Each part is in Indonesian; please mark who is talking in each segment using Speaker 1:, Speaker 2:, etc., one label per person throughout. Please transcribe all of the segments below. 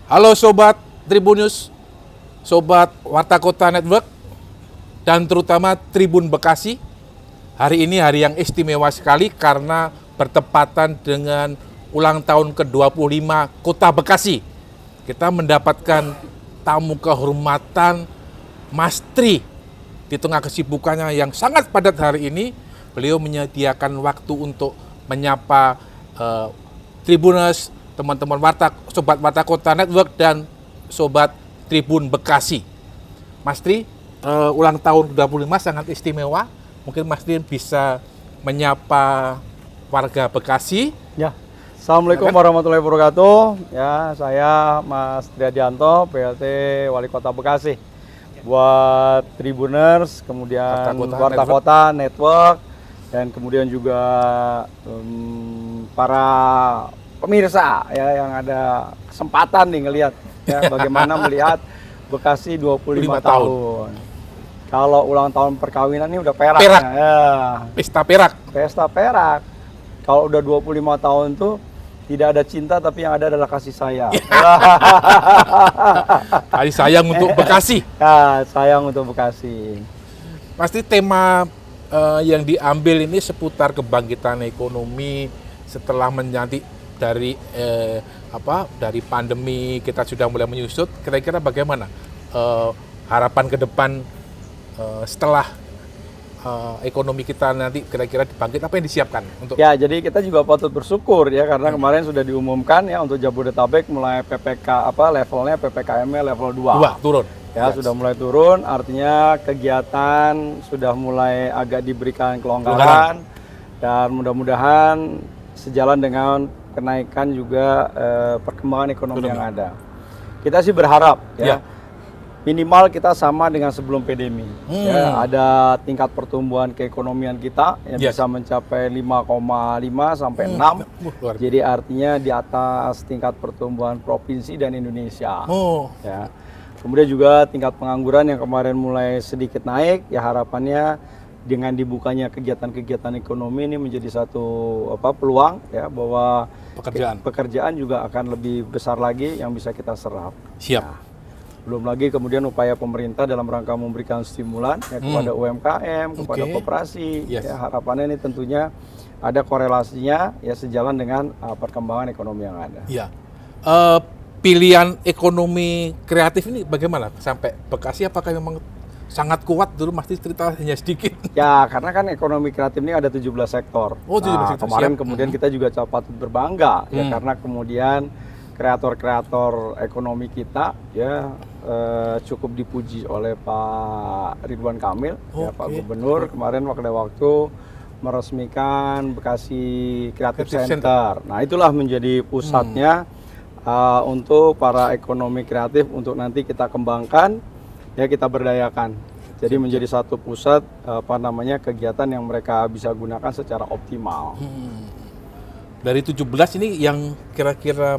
Speaker 1: Halo Sobat Tribunnews, Sobat Warta Kota Network, dan terutama Tribun Bekasi. Hari ini hari yang istimewa sekali karena bertepatan dengan ulang tahun ke-25 Kota Bekasi. Kita mendapatkan tamu kehormatan Mas Tri. Di tengah kesibukannya yang sangat padat hari ini, beliau menyediakan waktu untuk menyapa Tribuners, teman-teman Sobat Warta Kota Network, dan Sobat Tribun Bekasi. Mas Tri, ulang tahun ke-25 sangat istimewa. Mungkin Mas Tri bisa menyapa warga Bekasi.
Speaker 2: Ya, Assalamualaikum warahmatullahi wabarakatuh. Ya, saya Mas Triadianto, PLT Wali Kota Bekasi. Buat Tribuners, kemudian Warta Kota Network, dan kemudian juga para pemirsa ya yang ada kesempatan nih ngelihat ya bagaimana melihat Bekasi 25 tahun. Kalau ulang tahun perkawinan ini udah perak. Ya.
Speaker 1: Pesta perak.
Speaker 2: Pesta perak. Kalau udah 25 tahun tuh tidak ada cinta, tapi yang ada adalah kasih sayang.
Speaker 1: Kasih sayang untuk Bekasi.
Speaker 2: Ya, sayang untuk Bekasi.
Speaker 1: Pasti tema yang diambil ini seputar kebangkitan ekonomi setelah menanti dari pandemi, kita sudah mulai menyusut. Kira-kira bagaimana harapan ke depan setelah ekonomi kita nanti kira-kira dibangkit, apa yang disiapkan untuk?
Speaker 2: Ya, jadi kita juga patut bersyukur ya karena kemarin sudah diumumkan ya untuk Jabodetabek mulai levelnya PPKM-nya level 2.
Speaker 1: Turun.
Speaker 2: Ya, sudah mulai turun, artinya kegiatan sudah mulai agak diberikan kelonggaran dan mudah-mudahan sejalan dengan kenaikan juga perkembangan ekonomi yang ada. Kita sih berharap ya minimal kita sama dengan sebelum pandemi. Ya, ada tingkat pertumbuhan keekonomian kita yang bisa mencapai 5,5 sampai 6. Jadi artinya di atas tingkat pertumbuhan provinsi dan Indonesia. Ya. Kemudian juga tingkat pengangguran yang kemarin mulai sedikit naik, ya harapannya dengan dibukanya kegiatan-kegiatan ekonomi ini menjadi satu peluang ya bahwa pekerjaan juga akan lebih besar lagi yang bisa kita serap.
Speaker 1: Siap.
Speaker 2: Nah, belum lagi kemudian upaya pemerintah dalam rangka memberikan stimulan ya, kepada UMKM, kepada koperasi. Ya, harapannya ini tentunya ada korelasinya ya sejalan dengan perkembangan ekonomi yang ada.
Speaker 1: Ya. Pilihan ekonomi kreatif ini bagaimana sampai Bekasi? Apakah memang sangat kuat? Dulu Mas cerita hanya sedikit.
Speaker 2: Ya, karena kan ekonomi kreatif ini ada 17 sektor.
Speaker 1: 17 sektor.
Speaker 2: Kemarin kemudian kita juga patut berbangga ya karena kemudian kreator-kreator ekonomi kita ya cukup dipuji oleh Pak Ridwan Kamil, ya, Pak Gubernur kemarin waktu meresmikan Bekasi Creative Center. Nah, itulah menjadi pusatnya untuk para ekonomi kreatif untuk nanti kita kembangkan, ya kita berdayakan. Jadi menjadi satu pusat kegiatan yang mereka bisa gunakan secara optimal.
Speaker 1: Dari 17 ini yang kira-kira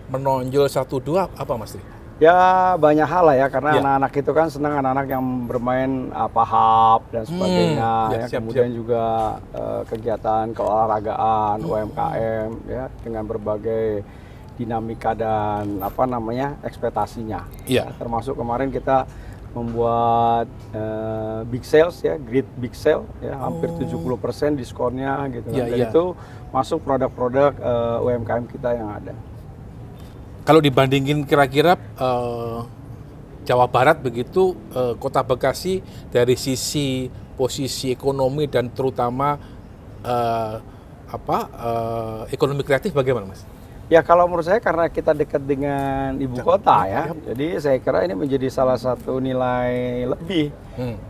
Speaker 1: menonjol 1-2 apa Mas Tri?
Speaker 2: Ya banyak hal lah ya karena anak-anak itu kan senang anak-anak yang bermain hap dan sebagainya. Kemudian juga kegiatan keolahragaan, UMKM ya dengan berbagai dinamika dan ekspektasinya. Ya, termasuk kemarin kita membuat big sales ya, great big sale ya, hampir 70% diskonnya gitu. Dan itu masuk produk-produk UMKM kita yang ada.
Speaker 1: Kalau dibandingin kira-kira Jawa Barat begitu, Kota Bekasi dari sisi posisi ekonomi dan terutama ekonomi kreatif bagaimana Mas?
Speaker 2: Ya kalau menurut saya karena kita dekat dengan ibu kota ya, jadi saya kira ini menjadi salah satu nilai lebih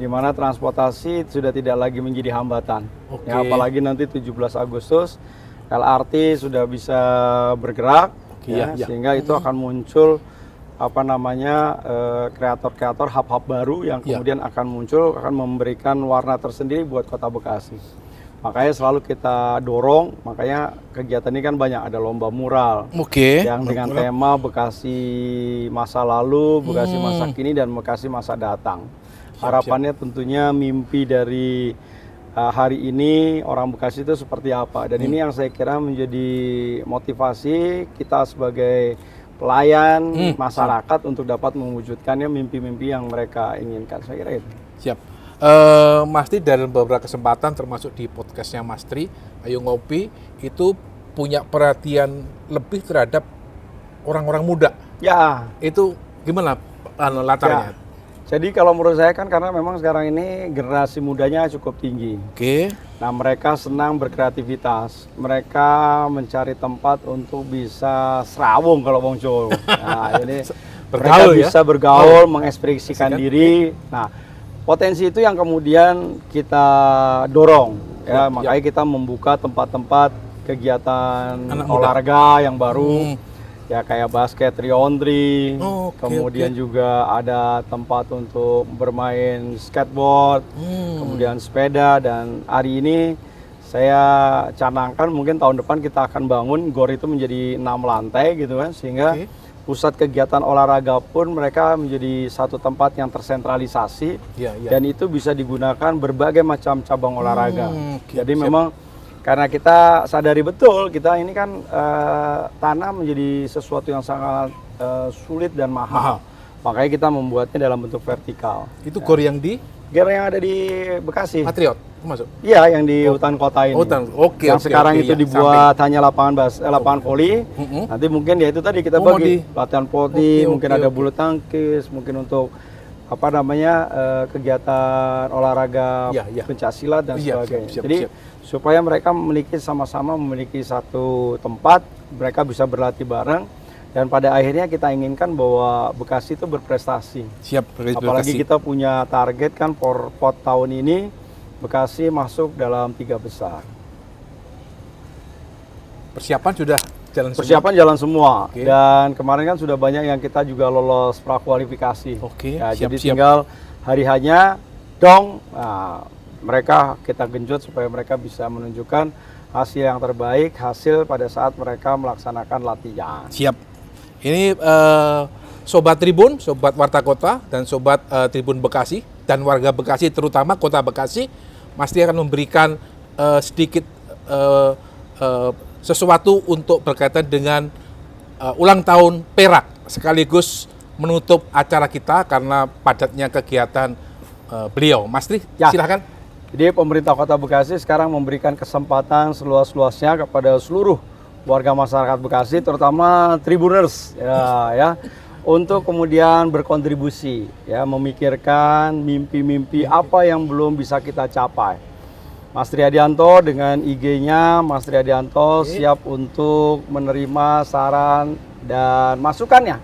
Speaker 2: di mana transportasi sudah tidak lagi menjadi hambatan. Ya, apalagi nanti 17 Agustus LRT sudah bisa bergerak, sehingga itu akan muncul kreator-kreator hub-hub baru yang kemudian akan muncul, akan memberikan warna tersendiri buat Kota Bekasi. Makanya selalu kita dorong, makanya kegiatan ini kan banyak, ada lomba mural yang dengan tema Bekasi masa lalu, Bekasi masa kini, dan Bekasi masa datang. Harapannya tentunya mimpi dari hari ini orang Bekasi itu seperti apa, dan ini yang saya kira menjadi motivasi kita sebagai pelayan masyarakat untuk dapat mewujudkannya mimpi-mimpi yang mereka inginkan. Saya kira itu.
Speaker 1: Siap. Mas Tri dalam beberapa kesempatan termasuk di podcastnya Mas Tri, Ayo Ngopi, itu punya perhatian lebih terhadap orang-orang muda.
Speaker 2: Ya.
Speaker 1: Itu gimana latarnya?
Speaker 2: Ya. Jadi kalau menurut saya kan karena memang sekarang ini generasi mudanya cukup tinggi.
Speaker 1: Oke.
Speaker 2: Nah mereka senang berkreativitas, mereka mencari tempat untuk bisa serawung kalau Bang Jo. Nah jadi mereka bisa bergaul, mengekspresikan diri. Nah potensi itu yang kemudian kita dorong, ya makanya kita membuka tempat-tempat kegiatan olahraga yang baru. Ya kayak basket 3-on-3, kemudian juga ada tempat untuk bermain skateboard, kemudian sepeda, dan hari ini saya canangkan mungkin tahun depan kita akan bangun GOR itu menjadi 6 lantai gitu kan, sehingga pusat kegiatan olahraga pun mereka menjadi satu tempat yang tersentralisasi dan itu bisa digunakan berbagai macam cabang olahraga. Jadi memang karena kita sadari betul kita ini kan tanah menjadi sesuatu yang sangat sulit dan mahal. Makanya kita membuatnya dalam bentuk vertikal.
Speaker 1: Itu GOR yang di?
Speaker 2: GOR yang ada di Bekasi.
Speaker 1: Patriot masuk?
Speaker 2: Iya, yang di hutan kota ini. Yang sekarang itu dibuat hanya lapangan voli. Nanti mungkin ya itu tadi kita bagi latihan voli, mungkin ada bulu tangkis, mungkin untuk apa namanya kegiatan olahraga pencak silat dan sebagainya. Jadi supaya mereka sama-sama memiliki satu tempat, mereka bisa berlatih bareng, dan pada akhirnya kita inginkan bahwa Bekasi itu berprestasi. Apalagi kita punya target kan pot tahun ini Bekasi masuk dalam 3 besar.
Speaker 1: Persiapan sudah jalan semua?
Speaker 2: Persiapan jalan semua. Dan kemarin kan sudah banyak yang kita juga lolos prakualifikasi. Jadi tinggal hari hanya dong. Nah, mereka kita genjot supaya mereka bisa menunjukkan hasil yang terbaik, hasil pada saat mereka melaksanakan latihan.
Speaker 1: Siap. Ini Sobat Tribun, Sobat Warta Kota, dan Sobat Tribun Bekasi, dan warga Bekasi terutama Kota Bekasi, Mas Tri akan memberikan sedikit sesuatu untuk berkaitan dengan ulang tahun Perak, sekaligus menutup acara kita karena padatnya kegiatan beliau. Mas Tri, silakan.
Speaker 2: Jadi pemerintah Kota Bekasi sekarang memberikan kesempatan seluas-luasnya kepada seluruh warga masyarakat Bekasi, terutama Tribuners, untuk kemudian berkontribusi, memikirkan mimpi-mimpi apa yang belum bisa kita capai. Mas Tri Hadianto dengan IG-nya, Mas Tri Hadianto siap untuk menerima saran dan masukannya.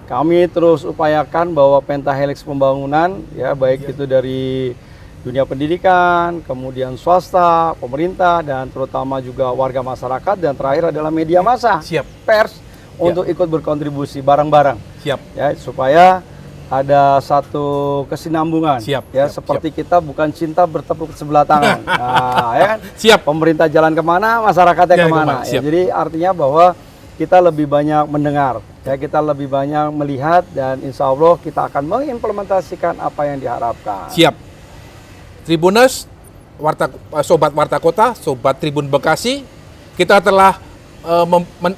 Speaker 2: Kami terus upayakan bahwa pentahelix pembangunan, baik itu dari dunia pendidikan, kemudian swasta, pemerintah, dan terutama juga warga masyarakat, dan terakhir adalah media massa, pers, untuk ikut berkontribusi bareng-bareng, supaya ada satu kesinambungan, seperti kita bukan cinta bertepuk sebelah tangan, pemerintah jalan kemana, masyarakatnya kemana, jadi artinya bahwa kita lebih banyak mendengar, kita lebih banyak melihat, dan insya Allah kita akan mengimplementasikan apa yang diharapkan.
Speaker 1: Tribuners, Sobat Warta Kota, Sobat Tribun Bekasi, kita telah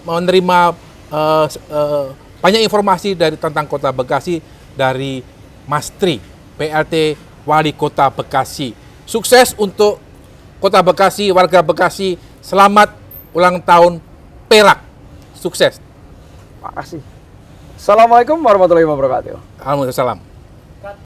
Speaker 1: menerima banyak informasi tentang Kota Bekasi dari Mas Tri, PLT Wali Kota Bekasi. Sukses untuk Kota Bekasi, warga Bekasi, selamat ulang tahun Perak. Sukses.
Speaker 2: Terima kasih. Assalamualaikum warahmatullahi wabarakatuh.
Speaker 1: Waalaikumsalam.